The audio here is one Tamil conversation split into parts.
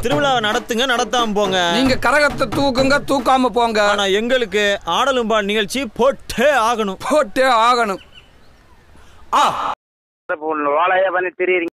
திருவிழாவை நடத்துங்க, நடத்தாம போங்க. நீங்க கரகத்தை தூக்குங்க, தூக்காம போங்க. ஆனா எங்களுக்கு ஆடலும் பால் நிகழ்ச்சி போட்டே ஆகணும், போட்டே ஆகணும். வாழையா பண்ணி தெரியுறீங்க.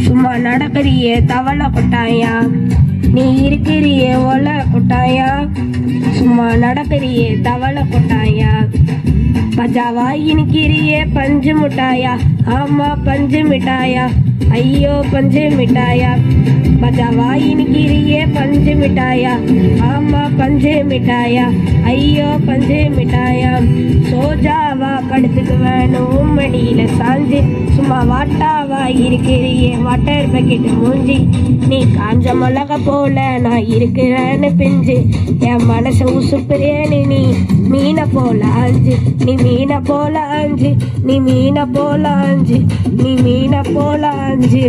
சும்மா நடக்கிறியே தவளை கொட்டாயா, நீ இருக்கிறியே ஒலை கொட்டாயா, சும்மா நடக்கிறியே தவளை கொட்டாயா, பஜாவாய் நிக்கிறியே பஞ்சு மிட்டாயா, ஆமா பஞ்சு மிட்டாயா, ஐயோ பஞ்சு மிட்டாயா, பஜாவாய் நிக்கிறியே பஞ்சு மிட்டாயா, ஆமா பஞ்சு மிட்டாயா, ஐயோ பஞ்சு மிட்டாயா, சோஜாவா படுத்துக்கு வேணும் மடியில சாஞ்சு, சும்மா வாட்டாவா இருக்கிறியே வாட்டர் பக்கெட் மூஞ்சி, நீ காஞ்ச மிளக போல நான் இருக்கிறேன்னு பிஞ்சு, என் மனச உசுப்புறேன்னு நீ மீனை போல ஆஞ்சு, நீ மீனை போல ஆஞ்சு, நீ மீனை போல ஆஞ்சு, நீ மீனை போல ஆஞ்சு.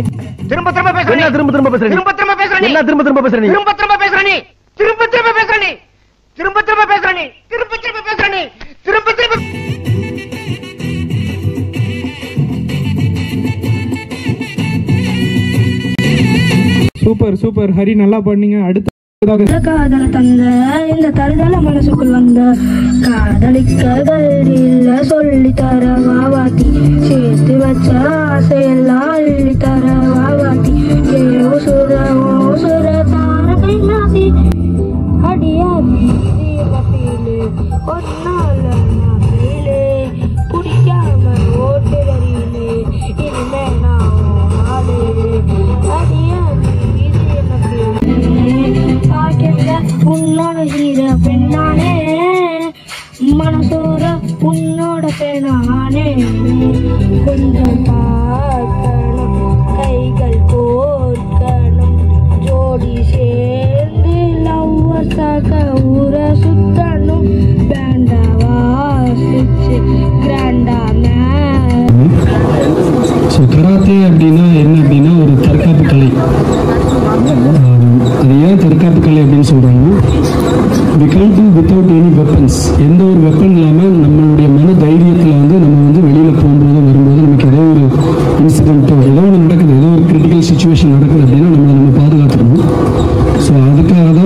திரும்ப திரும்ப பேசுற நீ, திரும்ப திரும்ப பேசுற நீ, திரும்ப திரும்ப பேசுற நீ, திரும்ப திரும்ப பேசுற நீ, திரும்ப திரும்ப பேசுற நீ, திரும்ப திரும்ப பேசுற நீ, திரும்ப திரும்ப பேசுற நீ, திரும்ப திரும்ப பேசுற நீ, திரும்ப திரும்ப. சூப்பர் சூப்பர் ஹரி, நல்லா பண்ணீங்க. அடுத்து காதல தந்த இந்த தருதல மனசுக்குள் வந்த காதலிக்க இல்ல சொல்லி தர வாவாத்தி, சேர்த்து வச்ச ஆசையெல்லாம் அள்ளி தர வாவாத்தி, ஏ உசுர உசுர தார கைலாசி அடியாதி ஒன்னால நாளே குடிக்காம ஓட்டு வரியிலே இனிமே நான் நாளே அடியாதி உன்னோட ஹீர பெண்ணானே, மனசோர உன்னோட பெண்ணானே, கொஞ்சம் பார்க்கணும் கைகள் கோர்க்கணும், ஜோடி சேர்ந்து லவ்வர்ஸாக ஊர சுத்தணும், பேண்டா வாசிச்சு கிராண்டா கராத்தே அப்படின்னா என்ன அப்படின்னா ஒரு தற்காப்பு கலை. அது ஏன் தற்காப்பு கலை அப்படின்னு சொல்கிறாங்கன்னா, we can't do without any weapons. எந்த ஒரு வெப்பன் இல்லாமல் நம்மளுடைய மன தைரியத்தில் வந்து நம்ம வந்து வெளியில் போகும்போது வரும்போது நமக்கு ஏதோ ஒரு இன்சிடென்ட்டோ ஏதோ ஒன்று நடக்குது, ஏதோ ஒரு கிரிட்டிக்கல் சுச்சுவேஷன் நடக்குது அப்படின்னா நம்ம பாதுகாத்துக்கணும். ஸோ அதுக்காக தான்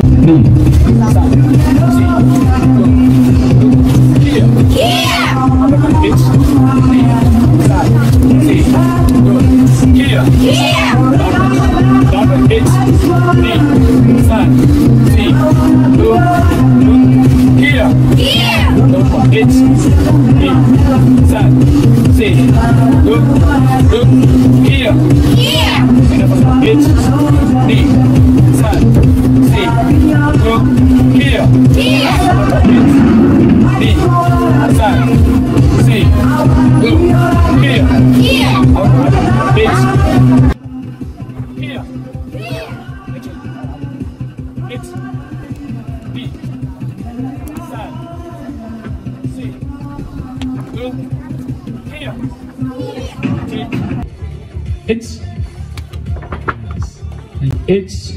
It's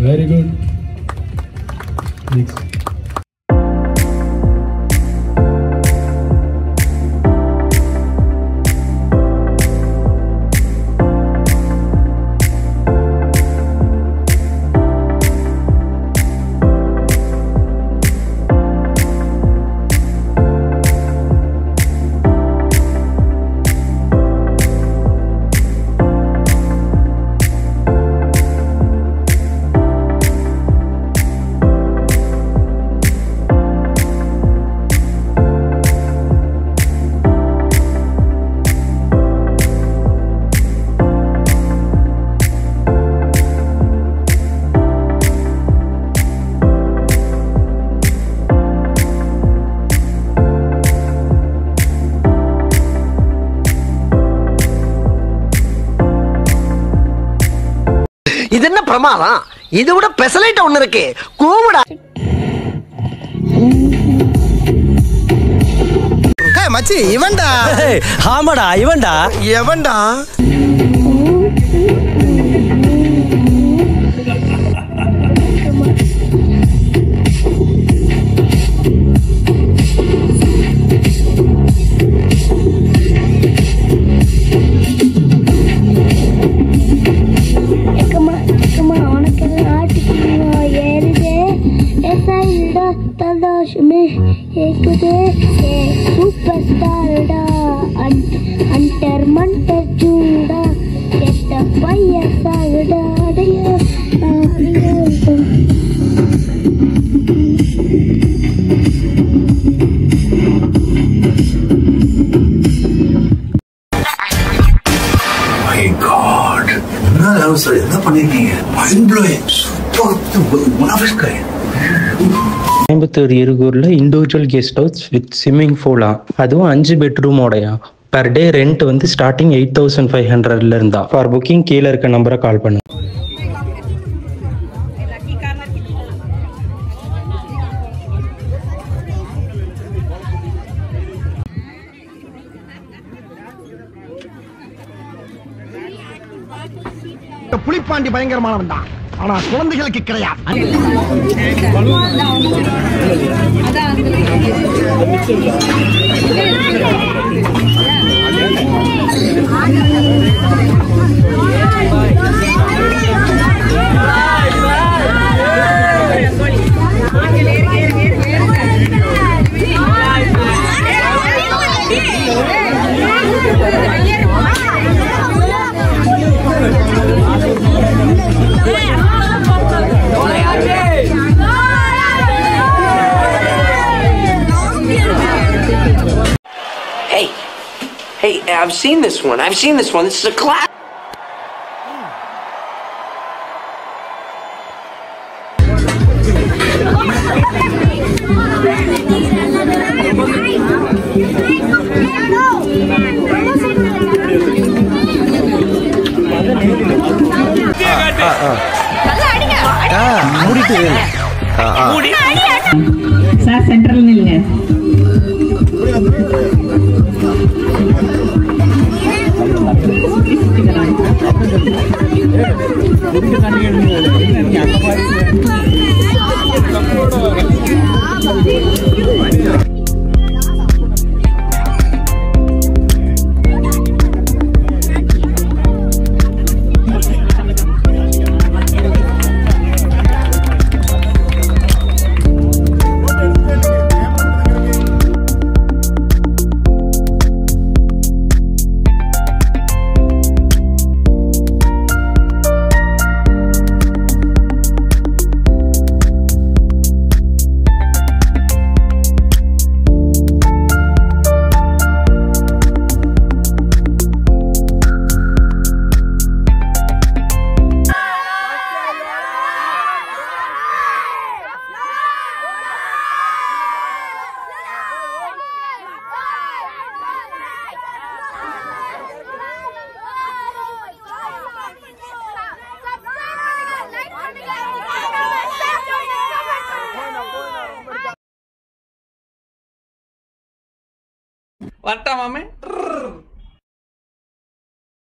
very good. Next. இது என்ன பிரமாதம்? இது விட பெசலைட் ஒண்ணு இருக்கு. கூவுடா. மச்சி இவன்டா. ஆமாடா இவன்டா. எவன்டா? तलाश में एक दे सुपरस्टार डा अंटर मंटर चूड़ा केट पय्या सागडा डया My God, என்ன பண்ணிருக்கீங்க? Mind blowing, super, one of its kind. Coimbatore இருகூரில் individual guest house with swimming பூலா, அதுவும் 5 பெட்ரூமோடையா. பர் டே ரெண்ட் வந்து ஸ்டார்டிங் 8500 இருந்தா. ஃபார் புக்கிங் கீழே இருக்க நம்பரை கால் பண்ணு. புலிப்பாண்டி பயங்கரமானவன் தான், ஆனா குழந்தைகளுக்கு கிடையாது. Hey, I've seen this one. This is a class. Sir central நில்லுங்க. வரட்டா மாமே.